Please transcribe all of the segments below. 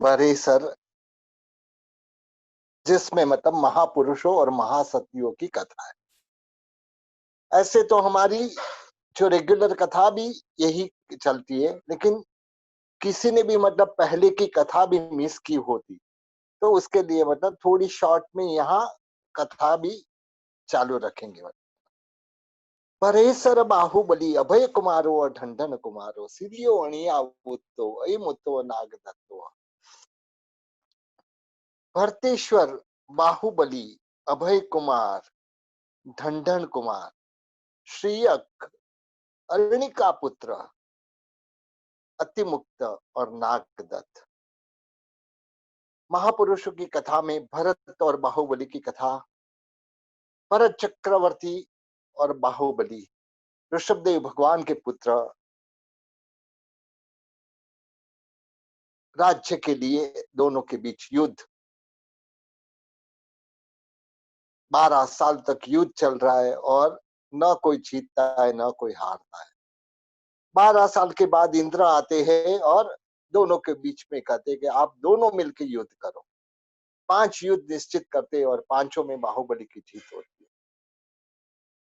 बड़े सर, जिसमें मतलब महापुरुषों और महासतियों की कथा है। ऐसे तो हमारी जो रेगुलर कथा भी यही चलती है, लेकिन किसी ने भी मतलब पहले की कथा भी मिस की होती तो उसके लिए मतलब थोड़ी शॉर्ट में यहाँ कथा भी चालू रखेंगे। परेसर बाहुबली अभय कुमारो और ढंढन कुमारो सिरियो अणिया मुत्तो ऐ मुत्तो नाग दत्तो। भरतेश्वर बाहुबली अभय कुमार ढंढन कुमार श्रीयक अरणिका पुत्र अतिमुक्त और नागदत्त। महापुरुषों की कथा में भरत और बाहुबली की कथा। भरत चक्रवर्ती और बाहुबली ऋषभदेव भगवान के पुत्र, राज्य के लिए दोनों के बीच युद्ध, 12 साल तक युद्ध चल रहा है और न कोई जीतता है न कोई हारता है। 12 साल के बाद इंद्र आते हैं और दोनों के बीच में कहते हैं कि आप दोनों मिलकर युद्ध करो। 5 युद्ध निश्चित करते और पांचों में बाहुबली की जीत होती है।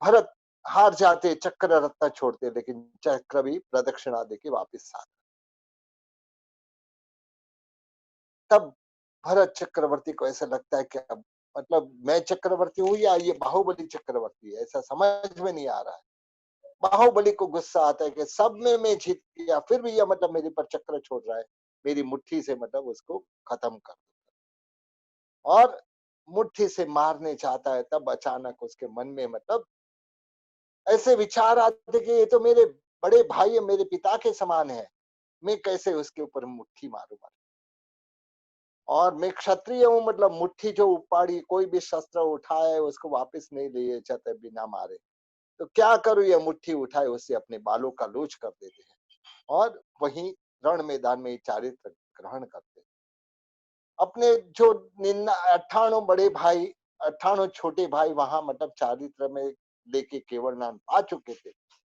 भरत हार जाते, चक्र रत्न छोड़ते, लेकिन चक्र भी प्रदक्षिणा देके वापिस आते। तब भरत चक्रवर्ती को ऐसा लगता है कि अब मतलब मैं चक्रवर्ती हूँ या ये बाहुबली चक्रवर्ती है, ऐसा समझ में नहीं आ रहा है। बाहुबली को गुस्सा आता है कि सब में मैं जीत गया, फिर भी यह मतलब मेरे पर चक्र छोड़ रहा है, मेरी मुट्ठी से मतलब उसको खत्म कर। और मुट्ठी से मारने चाहता है, तब अचानक उसके मन में मतलब ऐसे विचार आते कि ये तो मेरे बड़े भाई है, मेरे पिता के समान है, मैं कैसे उसके ऊपर मुट्ठी मारूंगा। और मैं क्षत्रिय हूँ, मतलब मुट्ठी जो उपाड़ी, कोई भी शस्त्र उठाए उसको वापस नहीं ले जाते बिना मारे। तो क्या करूं, ये मुट्ठी उठाए उससे अपने बालों का लोच कर देते हैं और वहीं रण मैदान में चारित्र ग्रहण करते हैं। अपने जो 98 बड़े भाई, 98 छोटे भाई वहां मतलब चारित्र में लेके केवल नाम पा चुके थे।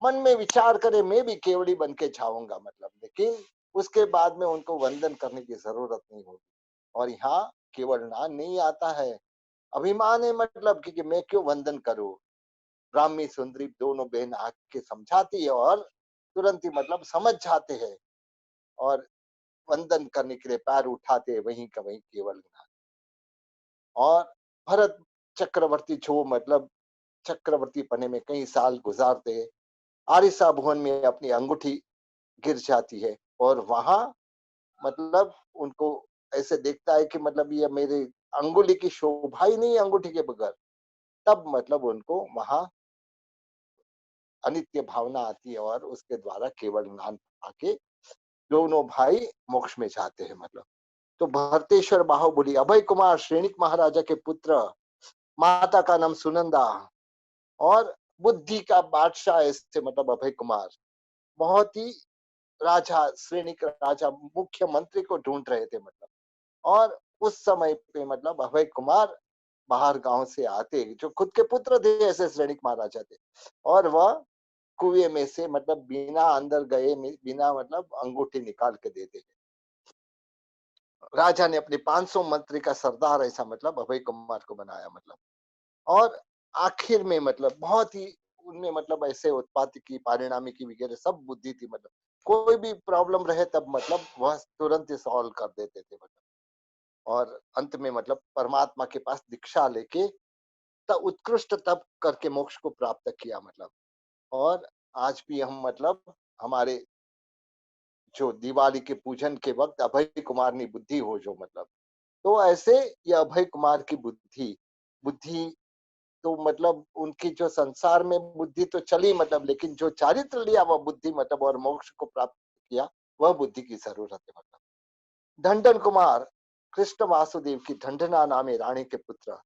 मन में विचार करे मैं भी केवड़ी बन के जाऊंगा मतलब, लेकिन उसके बाद में उनको वंदन करने की जरूरत नहीं होगी। और यहाँ केवल नाम नहीं आता है, अभिमान है मतलब कि मैं क्यों वंदन करूं। ब्राह्मी सुंदरी दोनों बहन आके समझाती है और तुरंत ही मतलब समझ जाते हैं और वंदन करने के लिए पैर उठाते हैं, वहीं का वहीं केवल। और भरत चक्रवर्ती जो मतलब चक्रवर्ती पने में कई साल गुजारते हैं, आरिसा भुवन में अपनी अंगूठी गिर जाती है और वहां मतलब उनको ऐसे देखता है कि मतलब ये मेरे अंगुली की शोभा ही नहीं अंगूठी के बगैर। तब मतलब उनको वहां अनित्य भावना आती है और उसके द्वारा केवल ज्ञान आके दोनों भाई मोक्ष में जाते हैं मतलब। तो भरतेश्वर बाहुबली अभय कुमार श्रेणिक महाराजा के पुत्र, माता का नाम सुनंदा और बुद्धि का बादशाह ऐसे मतलब अभय कुमार बहुत ही राजा, श्रेणिक राजा मुख्यमंत्री को ढूंढ रहे थे मतलब। और उस समय पे मतलब अभय कुमार बाहर गांव से आते, जो खुद के पुत्र थे ऐसे श्रेणिक महाराजा थे, और वह कुएं में से मतलब बिना अंदर गए बिना मतलब अंगूठी निकाल के देते थे। राजा ने अपने 500 मंत्री का सरदार ऐसा मतलब अभय कुमार को बनाया मतलब। और आखिर में मतलब बहुत ही उनमें मतलब ऐसे उत्पाद की परिणामी की वगैरह सब बुद्धि थी मतलब, कोई भी प्रॉब्लम रहे तब मतलब वह तुरंत ही सॉल्व कर देते थे मतलब। और अंत में मतलब परमात्मा के पास दीक्षा लेके तब उत्कृष्ट तप करके मोक्ष को प्राप्त किया मतलब। और आज भी हम मतलब हमारे जो दिवाली के पूजन के वक्त अभय कुमार ने बुद्धि हो जो मतलब, तो ऐसे ये अभय कुमार की बुद्धि बुद्धि तो मतलब उनकी जो संसार में बुद्धि तो चली मतलब, लेकिन जो चारित्र लिया वह बुद्धि मतलब और मोक्ष को प्राप्त किया, वह बुद्धि की जरूरत है मतलब। ढंढन कुमार कृष्ण वासुदेव की ढंढना नामे रानी के पुत्र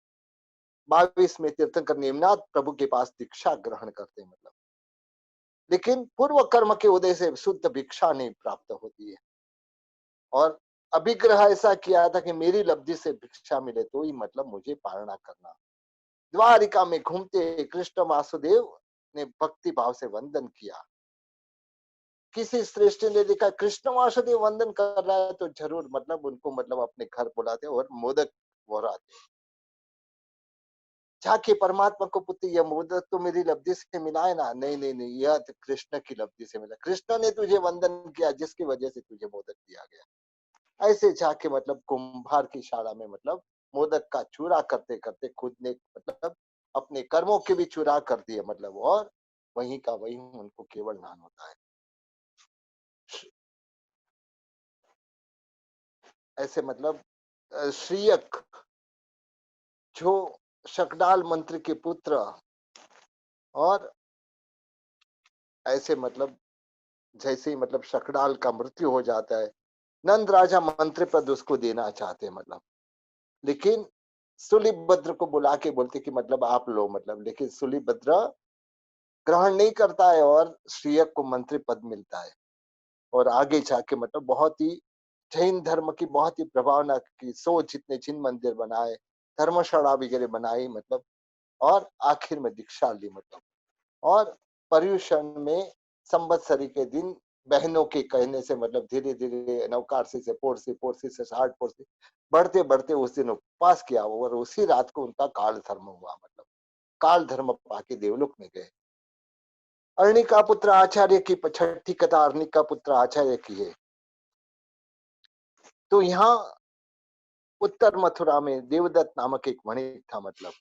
22 में तीर्थंकर नेमनाथ प्रभु के पास दीक्षा ग्रहण करते हैं मतलब। लेकिन पूर्व कर्म के उदय से शुद्ध भिक्षा नहीं प्राप्त होती है और अभिग्रह ऐसा किया था कि मेरी लब्धि से भिक्षा मिले तो ही मतलब मुझे पालना करना। द्वारिका में घूमते कृष्ण वासुदेव ने भक्ति भाव से वंदन किया किसी श्रेष्ठ ने देखा कृष्ण वासुदेव वंदन कर रहा है तो जरूर मतलब उनको मतलब अपने घर बुलाते और मोदक बोराते। जाके परमात्मा को पुत्र यह मोदक तो मेरी लब्धि से मिला है ना, नहीं नहीं नहीं, यह तो कृष्ण की लब्धि से मिला, कृष्ण ने तुझे वंदन किया जिसकी वजह से तुझे मोदक दिया गया। ऐसे जाके मतलब कुंभार की शाला में मतलब मोदक का चूरा करते करते खुद ने मतलब अपने कर्मों के भी चूरा कर दिए मतलब, और वहीं का वहीं उनको केवल ज्ञान होता है। ऐसे मतलब श्रीयक जो शकडाल मंत्री के पुत्र, और ऐसे मतलब जैसे ही मतलब शकडाल का मृत्यु हो जाता है, नंद राजा मंत्री पद उसको देना चाहते हैं मतलब, लेकिन सुलिभद्र को बुला के बोलते कि मतलब आप लो मतलब, लेकिन सुलिभद्र ग्रहण नहीं करता है और श्रीयक को मंत्री पद मिलता है। और आगे जाके मतलब बहुत ही जैन धर्म की बहुत ही प्रभावना की, 100 जितने जिन मंदिर बनाए, धर्मशाला वगैरह बनाई मतलब, और आखिर में दीक्षा ली मतलब। और पर्यूषण में संवत्सरी के दिन बहनों के कहने से मतलब धीरे धीरे नवकारसी से पोरसी, पोरसी से 60 पोरसी, बढ़ते बढ़ते उस दिन उपवास किया और उसी रात को उनका काल धर्म हुआ मतलब, काल धर्म पाके देवलोक में गए। अर्णिका पुत्र आचार्य की छठी कथा अर्णिका पुत्र आचार्य की है। तो यहाँ उत्तर मथुरा में देवदत्त नामक एक वणिक था मतलब,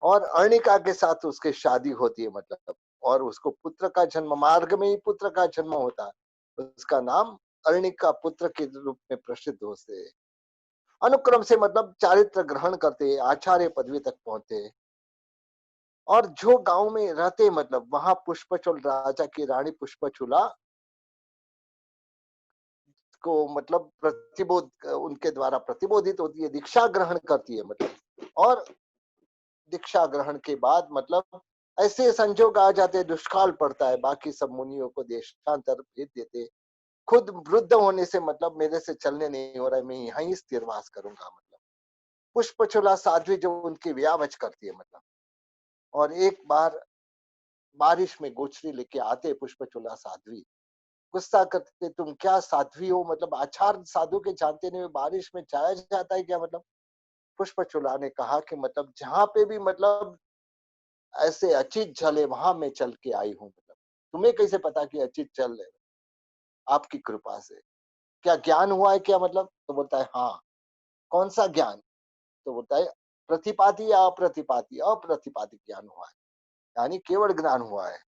और अर्णिका के साथ उसकी शादी होती है मतलब, और उसको पुत्र का जन्म, मार्ग में ही पुत्र का जन्म होता है, उसका नाम अर्णिका पुत्र के रूप में प्रसिद्ध होते हैं। अनुक्रम से मतलब चारित्र ग्रहण करते, आचार्य पदवी तक पहुंचते, और जो गांव में रहते मतलब वहां पुष्पचूल राजा की रानी पुष्पचूला को मतलब प्रतिबोध उनके द्वारा प्रतिबोधित होती है, दीक्षा ग्रहण करती है मतलब, और दीक्षा ग्रहण के बाद मतलब ऐसे संजोग आ जाते, दुष्काल पड़ता है, बाकी सब मुनियों को देशांतर भेज देते, खुद वृद्ध होने से मतलब मेरे से चलने नहीं हो रहा है, मैं यहीं स्थिरवास करूंगा मतलब। पुष्पचूला साध्वी जो उनकी व्यावच करती है मतलब, और एक बार बारिश में गोचरी लेके आते पुष्पचूला साध्वी, गुस्सा करते, तुम क्या साध्वी हो मतलब, आचार साधु के जानते नहीं बारिश में जाया जाता है क्या मतलब। पुष्पचूला ने कहा कि मतलब जहां पे भी मतलब ऐसे अचित जल है वहां मैं चल के आई हूँ मतलब, तुम्हें कैसे पता कि अचित जल है, आपकी कृपा से, क्या ज्ञान हुआ है क्या मतलब, तो बोलता है हाँ। कौन सा ज्ञान, तो बोलता है प्रतिपाती या अप्रतिपाती, अप्रतिपाती ज्ञान हुआ है, यानी केवल ज्ञान हुआ है।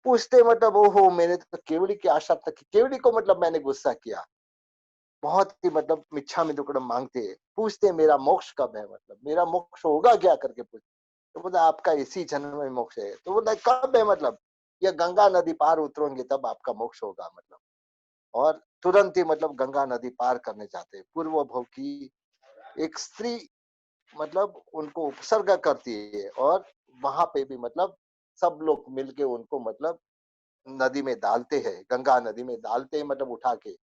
पूछते मतलब ओहो मैंने तो केवड़ी की आशा तक की, केवड़ी को मतलब मैंने गुस्सा किया, बहुत ही मतलब मिच्छा में दुक्कड़म मांगते हैं, पूछते मेरा मोक्ष कब है मतलब, मेरा मोक्ष होगा क्या करके पूछ, तो बोला आपका इसी जन्म में मोक्ष है, तो बोला कब है मतलब, ये गंगा नदी पार उतरोगे तब आपका मोक्ष होगा मतलब। और तुरंत ही मतलब गंगा नदी पार करने जाते हैं, पूर्व भव की एक स्त्री मतलब उनको उपसर्ग करती है, और वहां पे भी मतलब सब लोग मिलके उनको मतलब नदी में डालते हैं, गंगा नदी में डालते हैं मतलब उठा के।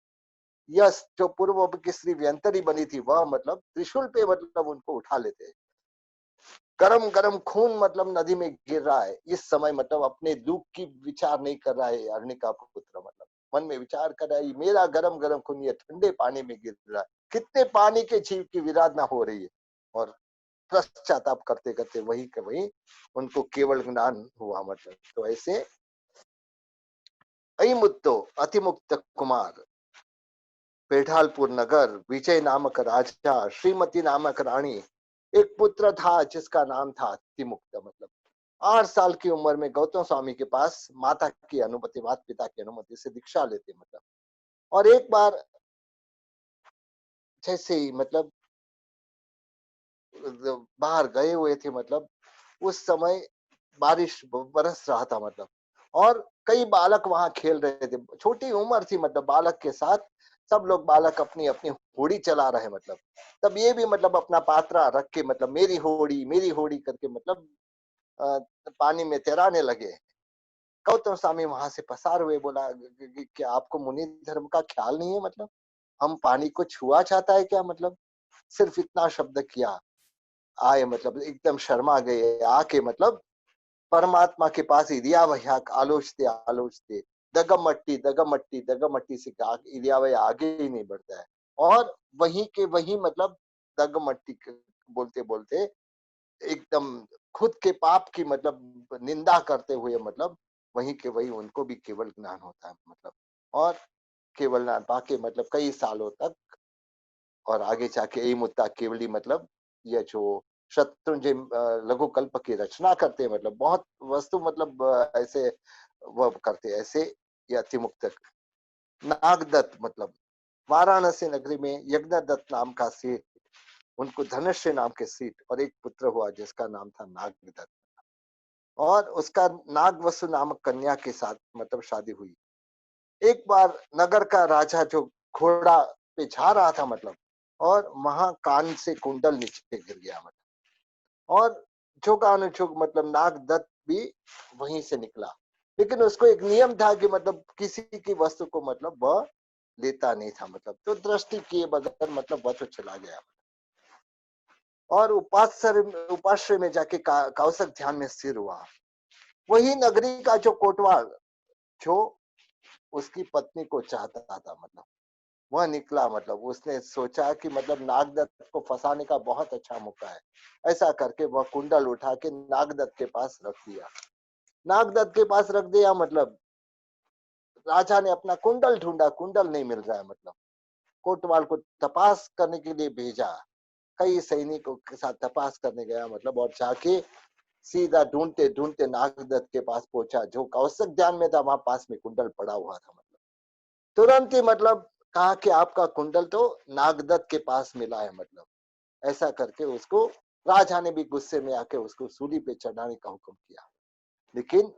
यस, जो पूर्व की स्त्री व्यंतरी बनी थी वह मतलब त्रिशूल पे मतलब उनको उठा लेते हैं। गरम गरम खून मतलब नदी में गिर रहा है, इस समय मतलब अपने दुख की विचार नहीं कर रहा है अर्णिका पुत्र मतलब, मन में विचार कर रहा है मेरा गरम गरम खून ये ठंडे पानी में गिर रहा है, कितने पानी के जीव की विराधना हो रही है। और पश्चाताप करते करते वही के वही उनको केवल ज्ञान हुआ मतलब। तो ऐसे अहिमुत्तो अतिमुक्त कुमार, पेठालपुर नगर, विजय नामक राजा, श्रीमती नामक रानी, एक पुत्र था जिसका नाम था अतिमुक्त मतलब। 8 साल की उम्र में गौतम स्वामी के पास माता की अनुमति, माता पिता की अनुमति से दीक्षा लेते मतलब। और एक बार जैसे ही मतलब बाहर गए हुए थे मतलब, उस समय बारिश बरस रहा था मतलब, और कई बालक वहां खेल रहे थे, छोटी उम्र थी मतलब, बालक के साथ सब लोग बालक अपनी अपनी होड़ी चला रहे मतलब। तब ये भी मतलब अपना पात्रा रख के मतलब मेरी होड़ी करके मतलब अ, पानी में तैराने लगे। गौतम स्वामी वहां से पसार हुए, बोला कि आपको मुनि धर्म का ख्याल नहीं है मतलब, हम पानी को छुआ चाहता है क्या मतलब, सिर्फ इतना शब्द किया, आए मतलब एकदम शर्मा गए, आके मतलब परमात्मा के पास ही दिया भैया आलोचते आलोचते दगमट्टी दगमट्टी दगमट्टी से इलियाबाई आगे ही नहीं बढ़ता है। और वहीं के वहीं मतलब दगमट्टी बोलते बोलते एकदम खुद के पाप की मतलब निंदा करते हुए मतलब वहीं के वहीं उनको भी केवल ज्ञान होता है मतलब। और केवल ज्ञान पाके मतलब कई सालों तक और आगे जाके यही मुद्दा केवली मतलब ये जो शत्रुंजय लघु कल्प की रचना करते हैं मतलब बहुत वस्तु मतलब ऐसे वह करते हैं ऐसे ये अतिमुक्त नागदत्त मतलब वाराणसी नगरी में यज्ञदत्त नाम का सेठ, उनको धनुष्य नाम के सेठ और एक पुत्र हुआ जिसका नाम था नागदत्त। और उसका नागवसु नामक कन्या के साथ मतलब शादी हुई। एक बार नगर का राजा जो घोड़ा पे जा रहा था मतलब और वहां कान से कुंडल नीचे गिर गया मतलब। और जोगानुजोग मतलब नागदत्त भी वहीं से निकला। लेकिन उसको एक नियम था कि मतलब किसी की वस्तु को मतलब वह लेता नहीं था मतलब। तो दृष्टि किए बगैर मतलब वह तो चला गया। और उपाश्रय में जाके कौशक ध्यान में स्थिर हुआ। वही नगरी का जो कोटवाल जो उसकी पत्नी को चाहता था मतलब वह निकला मतलब उसने सोचा कि मतलब नागदत्त को फंसाने का बहुत अच्छा मौका है। ऐसा करके वह कुंडल उठा के नागदत्त के पास रख दिया। नागदत्त के पास रख दिया मतलब राजा ने अपना कुंडल ढूंढा, कुंडल नहीं मिल रहा है मतलब। कोतवाल को तपास करने के लिए भेजा, कई सैनिकों के साथ तपास करने गया मतलब। और जाके सीधा ढूंढते ढूंढते नागदत्त के पास पहुंचा जो कौशक ध्यान में था, वहां पास में कुंडल पड़ा हुआ था मतलब। तुरंत ही मतलब कहा कि आपका कुंडल तो नागदत्त के पास मिला है मतलब। ऐसा करके उसको राजा ने भी गुस्से में आके उसको सूली पे चढ़ाने का हुक्म किया। लेकिन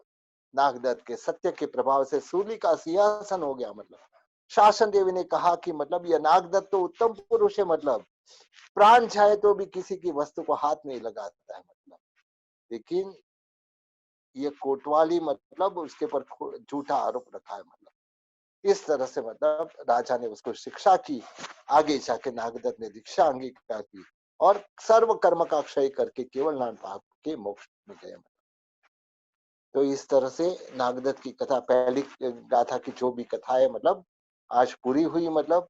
नागदत्त के सत्य के प्रभाव से सूली का सिंहासन हो गया मतलब। शासन देवी ने कहा कि मतलब यह नागदत्त तो उत्तम पुरुष है मतलब, प्राण चाहे तो भी किसी की वस्तु को हाथ नहीं लगाता है मतलब। लेकिन ये कोतवाली मतलब उसके ऊपर झूठा आरोप रखा है मतलब। इस तरह से मतलब राजा ने उसको शिक्षा की। आगे जाके नागदत्त ने दीक्षा अंगीकार की और सर्व कर्म का क्षय करके केवल नाम पाप के मोक्ष में गए। तो इस तरह से नागदत्त की कथा, पहली गाथा की जो भी कथा है मतलब आज पूरी हुई मतलब।